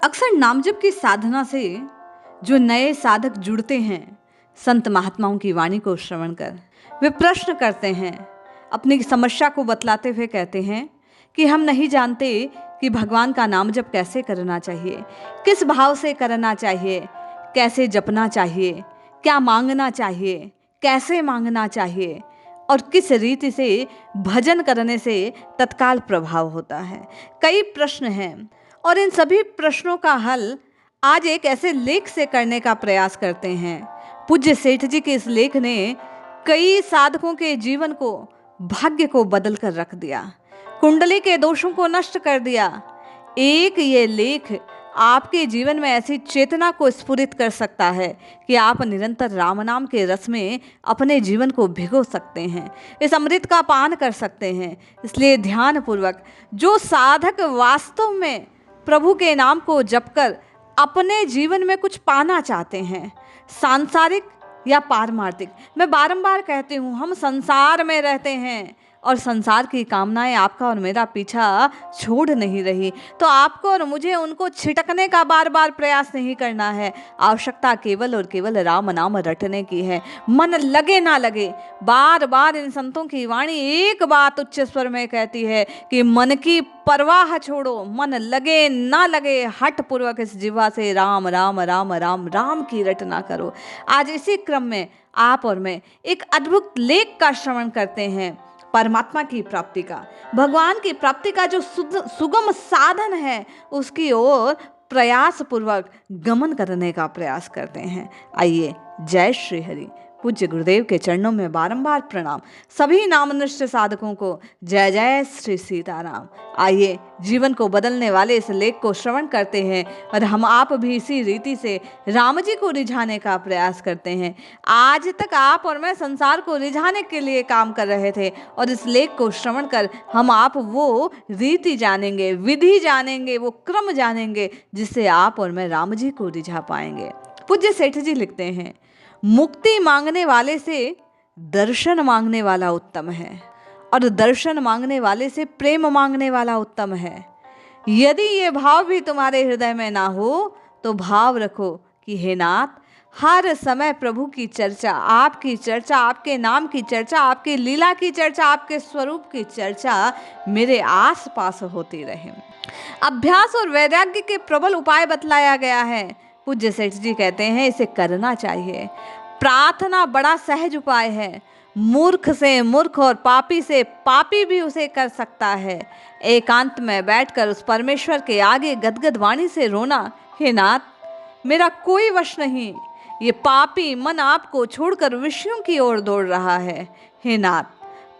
अक्सर नामजप की साधना से जो नए साधक जुड़ते हैं, संत महात्माओं की वाणी को श्रवण कर वे प्रश्न करते हैं, अपनी समस्या को बतलाते हुए कहते हैं कि हम नहीं जानते कि भगवान का नाम जप कैसे करना चाहिए, किस भाव से करना चाहिए, कैसे जपना चाहिए, क्या मांगना चाहिए, कैसे मांगना चाहिए और किस रीति से भजन करने से तत्काल प्रभाव होता है। कई प्रश्न हैं और इन सभी प्रश्नों का हल आज एक ऐसे लेख से करने का प्रयास करते हैं। पूज्य सेठ जी के इस लेख ने कई साधकों के जीवन को, भाग्य को बदल कर रख दिया, कुंडली के दोषों को नष्ट कर दिया। एक ये लेख आपके जीवन में ऐसी चेतना को स्फुरित कर सकता है कि आप निरंतर राम नाम के रस में अपने जीवन को भिगो सकते हैं, इस अमृत का पान कर सकते हैं। इसलिए ध्यान पूर्वक जो साधक वास्तव में प्रभु के नाम को जपकर अपने जीवन में कुछ पाना चाहते हैं, सांसारिक या पारमार्थिक, मैं बारंबार कहती हूँ, हम संसार में रहते हैं और संसार की कामनाएं आपका और मेरा पीछा छोड़ नहीं रही, तो आपको और मुझे उनको छिटकने का बार बार प्रयास नहीं करना है। आवश्यकता केवल और केवल राम नाम रटने की है। मन लगे ना लगे, बार बार इन संतों की वाणी एक बात उच्च स्वर में कहती है कि मन की परवाह छोड़ो, मन लगे ना लगे, हठ पूर्वक इस जिह्वा से राम राम राम राम राम की रटना करो। आज इसी क्रम में आप और मैं एक अद्भुत लेख का श्रवण करते हैं, परमात्मा की प्राप्ति का, भगवान की प्राप्ति का जो सुगम साधन है, उसकी ओर प्रयास पूर्वक गमन करने का प्रयास करते हैं। आइए, जय श्री हरि। पूज्य गुरुदेव के चरणों में बारंबार प्रणाम। सभी नामनिष्ठ साधकों को जय जय श्री सीताराम। आइए, जीवन को बदलने वाले इस लेख को श्रवण करते हैं और हम आप भी इसी रीति से राम जी को रिझाने का प्रयास करते हैं। आज तक आप और मैं संसार को रिझाने के लिए काम कर रहे थे और इस लेख को श्रवण कर हम आप वो रीति जानेंगे, विधि जानेंगे, वो क्रम जानेंगे जिससे आप और मैं राम जी को रिझा पाएंगे। पूज्य सेठ जी लिखते हैं, मुक्ति मांगने वाले से दर्शन मांगने वाला उत्तम है और दर्शन मांगने वाले से प्रेम मांगने वाला उत्तम है। यदि ये भाव भी तुम्हारे हृदय में ना हो तो भाव रखो कि हे नाथ, हर समय प्रभु की चर्चा, आपकी चर्चा, आपके नाम की चर्चा, आपकी लीला की चर्चा, आपके स्वरूप की चर्चा मेरे आस पास होती रहे। अभ्यास और वैराग्य के प्रबल उपाय बतलाया गया है। पूज्य सेठ जी कहते हैं, इसे करना चाहिए। प्रार्थना बड़ा सहज उपाय है। मूर्ख से मूर्ख और पापी से पापी भी उसे कर सकता है। एकांत में बैठकर उस परमेश्वर के आगे गदगद वाणी से रोना, हे नाथ, मेरा कोई वश नहीं, ये पापी मन आपको छोड़कर विषयों की ओर दौड़ रहा है। हे नाथ,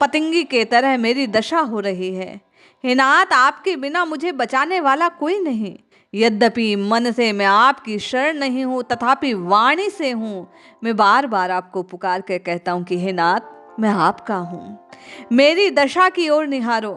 पतंगी के तरह मेरी दशा हो रही है। हे नाथ, आपके बिना मुझे बचाने वाला कोई नहीं। यद्यपि मन से मैं आपकी शरण नहीं हूँ, तथापि वाणी से हूँ। मैं बार बार आपको पुकार कर कहता हूँ कि हे नाथ, मैं आपका हूँ, मेरी दशा की ओर निहारो।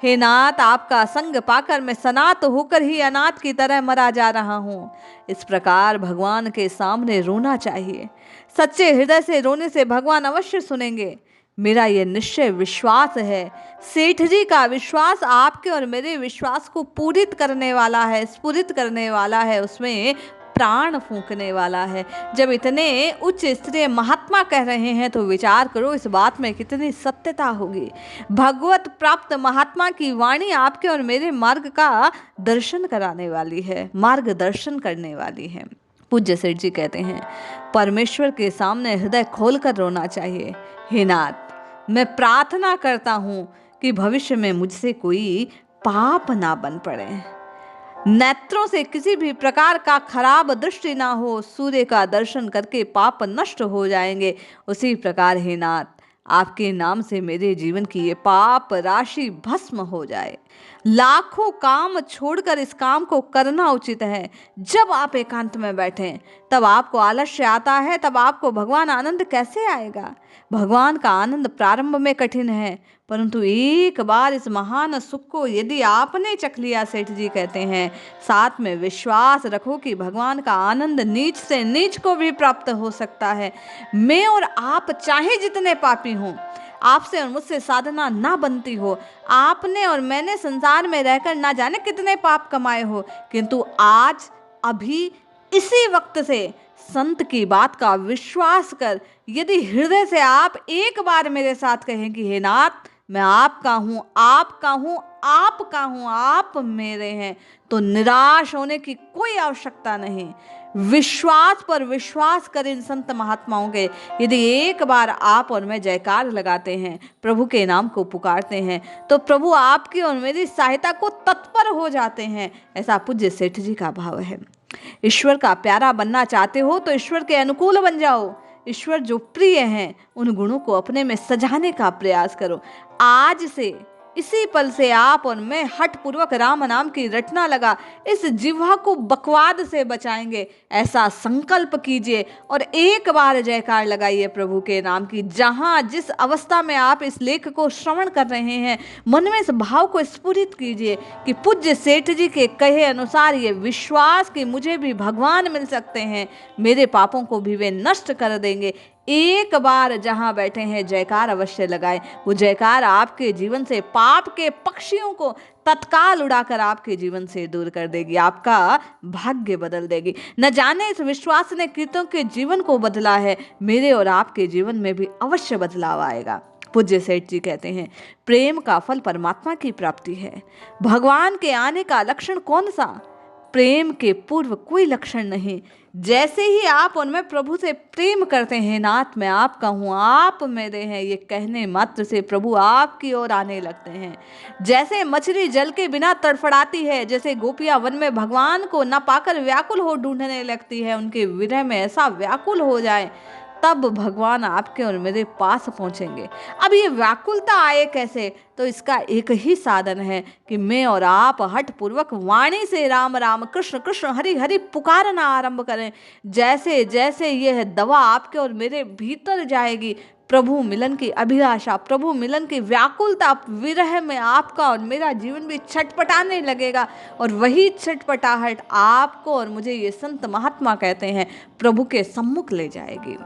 हे नाथ, आपका संग पाकर मैं सनात होकर ही अनाथ की तरह मरा जा रहा हूँ। इस प्रकार भगवान के सामने रोना चाहिए। सच्चे हृदय से रोने से भगवान अवश्य सुनेंगे। मेरा यह निश्चय विश्वास है। सेठ जी का विश्वास आपके और मेरे विश्वास को पूरित करने वाला है, स्फुरित करने वाला है, उसमें प्राण फूंकने वाला है। जब इतने उच्च स्तरीय महात्मा कह रहे हैं तो विचार करो इस बात में कितनी सत्यता होगी। भगवत प्राप्त महात्मा की वाणी आपके और मेरे मार्ग का दर्शन कराने वाली है, मार्गदर्शन करने वाली है। पूज्य सेठ जी कहते हैं, परमेश्वर के सामने हृदय खोलकर रोना चाहिए। हे नाथ, मैं प्रार्थना करता हूँ कि भविष्य में मुझसे कोई पाप ना बन पड़े, नेत्रों से किसी भी प्रकार का खराब दृष्टि ना हो, सूर्य का दर्शन करके पाप नष्ट हो जाएंगे। उसी प्रकार हे नाथ, आपके नाम से मेरे जीवन की ये पाप राशि भस्म हो जाए। लाखों काम छोड़कर इस काम को करना उचित है। जब आप एकांत में बैठें तब आपको आलस्य आता है, तब आपको भगवान आनंद कैसे आएगा? भगवान का आनंद प्रारंभ में कठिन है, परंतु एक बार इस महान सुख को यदि आपने चख लिया, सेठ जी कहते हैं, साथ में विश्वास रखो कि भगवान का आनंद नीच से नीच को भी प्राप्त हो सकता है। मैं और आप चाहे जितने पापी हों, आपसे और मुझसे साधना ना बनती हो, आपने और मैंने संसार में रहकर ना जाने कितने पाप कमाए हो, किंतु आज अभी इसी वक्त से संत की बात का विश्वास कर यदि हृदय से आप एक बार मेरे साथ कहें कि हे नाथ, मैं आपका हूँ, आपका हूँ, आपका हूँ, आप मेरे हैं, तो निराश होने की कोई आवश्यकता नहीं। विश्वास पर विश्वास कर इन संत महात्माओं के यदि एक बार आप और मैं जयकार लगाते हैं, प्रभु के नाम को पुकारते हैं, तो प्रभु आपकी और मेरी सहायता को तत्पर हो जाते हैं। ऐसा पूज्य सेठ जी का भाव है। ईश्वर का प्यारा बनना चाहते हो तो ईश्वर के अनुकूल बन जाओ। ईश्वर जो प्रिय हैं उन गुणों को अपने में सजाने का प्रयास करो। आज से इसी पल से आप और मैं हठ पूर्वक राम नाम की रटना लगा इस जिह्वा को बकवाद से बचाएंगे, ऐसा संकल्प कीजिए और एक बार जयकार लगाइए प्रभु के नाम की। जहां जिस अवस्था में आप इस लेख को श्रवण कर रहे हैं, मन में इस भाव को स्फुरित कीजिए कि पूज्य सेठ जी के कहे अनुसार ये विश्वास कि मुझे भी भगवान मिल सकते हैं, मेरे पापों को भी वे नष्ट कर देंगे। एक बार जहां बैठे हैं जयकार अवश्य लगाएं। वो जयकार आपके जीवन से पाप के पक्षियों को तत्काल उड़ाकर आपके जीवन से दूर कर देगी, आपका भाग्य बदल देगी। न जाने इस विश्वास ने कीर्तों के जीवन को बदला है, मेरे और आपके जीवन में भी अवश्य बदलाव आएगा। पूज्य सेठ जी कहते हैं, प्रेम का फल परमात्मा की प्राप्ति है। भगवान के आने का लक्षण कौन सा? प्रेम के पूर्व कोई लक्षण नहीं। जैसे ही आप और मैं प्रभु से प्रेम करते हैं, नाथ मैं आपका हूँ, आप मेरे हैं, ये कहने मात्र से प्रभु आपकी ओर आने लगते हैं। जैसे मछली जल के बिना तड़फड़ाती है, जैसे गोपियां वन में भगवान को न पाकर व्याकुल हो ढूंढने लगती है, उनके विरह में ऐसा व्याकुल हो जाए, तब भगवान आपके और मेरे पास पहुंचेंगे। अब ये व्याकुलता आए कैसे? तो इसका एक ही साधन है कि मैं और आप हठ पूर्वक वाणी से राम राम कृष्ण कृष्ण हरि हरि पुकारना आरंभ करें। जैसे जैसे यह दवा आपके और मेरे भीतर जाएगी, प्रभु मिलन की अभिलाषा, प्रभु मिलन की व्याकुलता, विरह में आपका और मेरा जीवन भी छटपटाने लगेगा और वही छटपटाहट आपको और मुझे ये संत महात्मा कहते हैं प्रभु के सम्मुख ले जाएगी।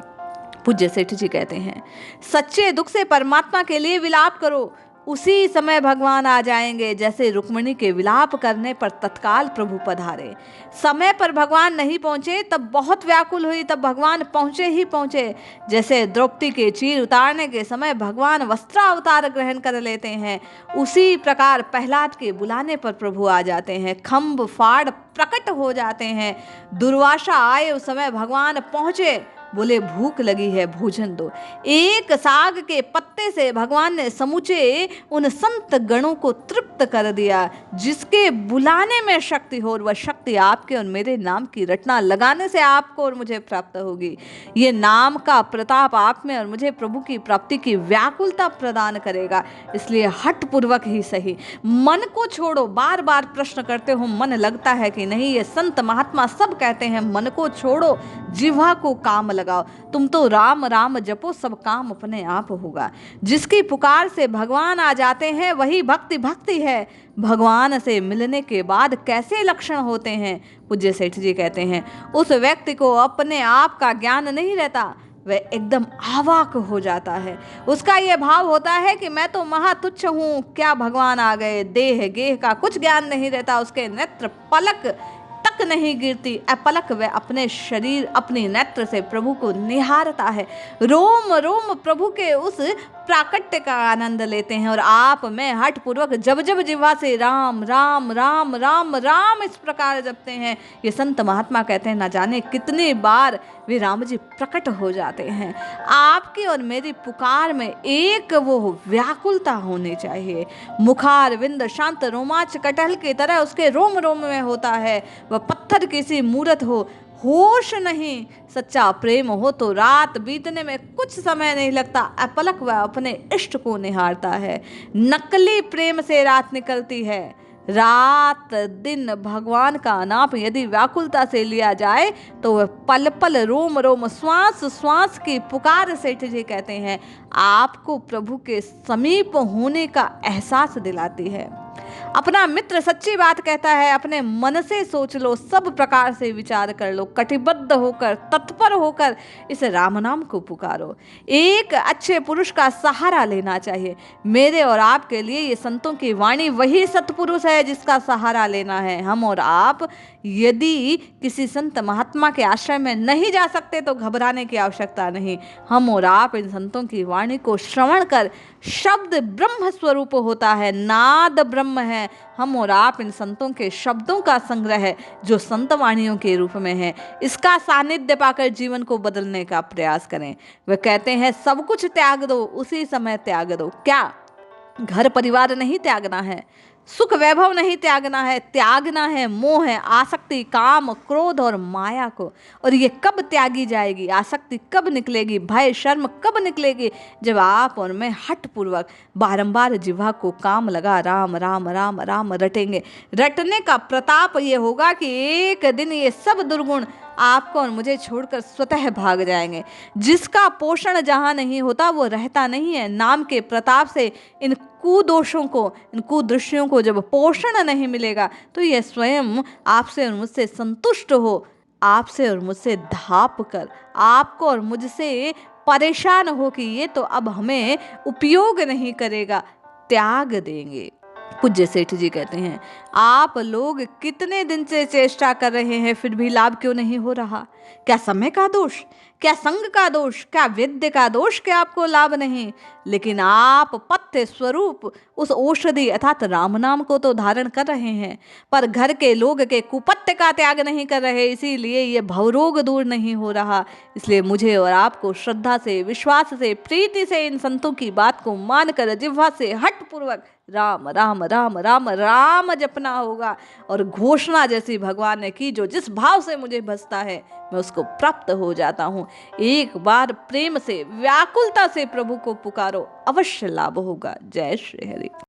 पूज्य सेठ जी कहते हैं, सच्चे दुख से परमात्मा के लिए विलाप करो, उसी समय भगवान आ जाएंगे। जैसे रुक्मिणी के विलाप करने पर तत्काल प्रभु पधारे। समय पर भगवान नहीं पहुंचे, तब बहुत व्याकुल हुई, तब भगवान पहुंचे ही पहुंचे। जैसे द्रौपदी के चीर उतारने के समय भगवान वस्त्रावतार ग्रहण कर लेते हैं, उसी प्रकार प्रहलाद के बुलाने पर प्रभु आ जाते हैं, खम्भ फाड़ प्रकट हो जाते हैं। दुर्वासा आए उस समय भगवान पहुंचे, बोले भूख लगी है, भोजन दो। एक साग के पत्ते से भगवान ने समूचे उन संत गणों को तृप्त कर दिया। जिसके बुलाने में शक्ति हो, और वह शक्ति आपके और मेरे नाम की रटना लगाने से आपको और मुझे प्राप्त होगी। ये नाम का प्रताप आप में और मुझे प्रभु की प्राप्ति की व्याकुलता प्रदान करेगा। इसलिए हठ पूर्वक ही सही मन को छोड़ो। बार बार प्रश्न करते हो मन लगता है कि नहीं? ये संत महात्मा सब कहते हैं मन को छोड़ो, जिह्वा को काम लगाओ। तुम तो राम राम जपो, सब काम अपने आप होगा। जिसकी पुकार से भगवान आ जाते हैं वही भक्ति भक्ति है। भगवान से मिलने के बाद कैसे लक्षण होते हैं? पूज्य सेठ जी कहते हैं, उस व्यक्ति को अपने आप का ज्ञान नहीं रहता, वह एकदम आवाक हो जाता है। उसका यह भाव होता है कि मैं तो महातुच्छ हूँ, क्या भगवान आ गए। देह गेह का कुछ ज्ञान नहीं रहता, उसके नेत्र पलक तक नहीं गिरती। अपलक वह अपने शरीर अपने नेत्र से प्रभु को निहारता है। रोम रोम प्रभु के उस प्राकट्य का आनंद लेते हैं। और आप मैं हठ पूर्वक जब जब जिह्वा से राम राम राम राम राम इस प्रकार जपते हैं, ये संत महात्मा कहते हैं न जाने कितनी बार वे राम जी प्रकट हो जाते हैं। आपकी और मेरी पुकार में एक वो व्याकुलता होनी चाहिए। मुखार विंद शांत रोमांच कटहल की तरह उसके रोम रोम में होता है। वह पत्थर की सी मूरत हो, होश नहीं। सच्चा प्रेम हो तो रात बीतने में कुछ समय नहीं लगता, अपलक वह अपने इष्ट को निहारता है। नकली प्रेम से रात निकलती है। रात दिन भगवान का नाम यदि व्याकुलता से लिया जाए तो वह पल पल रोम रोम श्वास श्वास की पुकार सेठ जी कहते हैं आपको प्रभु के समीप होने का एहसास दिलाती है। अपना मित्र सच्ची बात कहता है, अपने मन से सोच लो, सब प्रकार से विचार कर लो, कटिबद्ध होकर, तत्पर होकर इस राम नाम को पुकारो। एक अच्छे पुरुष का सहारा लेना चाहिए। मेरे और आपके लिए ये संतों की वाणी वही सत्पुरुष है जिसका सहारा लेना है। हम और आप यदि किसी संत महात्मा के आश्रय में नहीं जा सकते तो घबराने की आवश्यकता नहीं। हम और आप इन संतों की वाणी को श्रवण कर, शब्द ब्रह्म स्वरूप होता है, नाद ब्रह्म है। हम और आप इन संतों के शब्दों का संग्रह है जो संत वाणियों के रूप में है। इसका सानिध्य पाकर जीवन को बदलने का प्रयास करें। वे कहते हैं सब कुछ त्याग दो, उसी समय त्याग दो। क्या घर परिवार नहीं त्यागना है, सुख वैभव नहीं त्यागना है, त्यागना है मोह है, आसक्ति, काम, क्रोध और माया को। और ये कब त्यागी जाएगी? आसक्ति कब निकलेगी? भय शर्म कब निकलेगी? जब आप और मैं हठ पूर्वक बारंबार जिह्वा को काम लगा राम राम राम राम रटेंगे। रटने का प्रताप ये होगा कि एक दिन ये सब दुर्गुण आपको और मुझे छोड़कर स्वतः भाग जाएंगे। जिसका पोषण जहाँ नहीं होता वो रहता नहीं है। नाम के प्रताप से इन कुदोषों को, इन कुदृश्यों को जब पोषण नहीं मिलेगा तो यह स्वयं आपसे और मुझसे संतुष्ट हो, आपसे और मुझसे धाप कर आपको और मुझसे परेशान हो कि ये तो अब हमें उपयोग नहीं करेगा, त्याग देंगे। पूज्य सेठ जी कहते हैं, आप लोग कितने दिन से चेष्टा कर रहे हैं फिर भी लाभ क्यों नहीं हो रहा? क्या समय का दोष, क्या संग का दोष, क्या विद्य का दोष कि आपको लाभ नहीं? लेकिन आप पथ्य स्वरूप उस औषधि अर्थात राम नाम को तो धारण कर रहे हैं, पर घर के लोग के कुपथ्य का त्याग नहीं कर रहे, इसीलिए ये भवरोग दूर नहीं हो रहा। इसलिए मुझे और आपको श्रद्धा से, विश्वास से, प्रीति से इन संतों की बात को मानकर जिह्वा से हठ पूर्वक राम राम राम राम राम जपना होगा। और घोषणा जैसी भगवान ने की, जो जिस भाव से मुझे बसता है मैं उसको प्राप्त हो जाता हूँ। एक बार प्रेम से, व्याकुलता से प्रभु को पुकारो, अवश्य लाभ होगा। जय श्री हरि।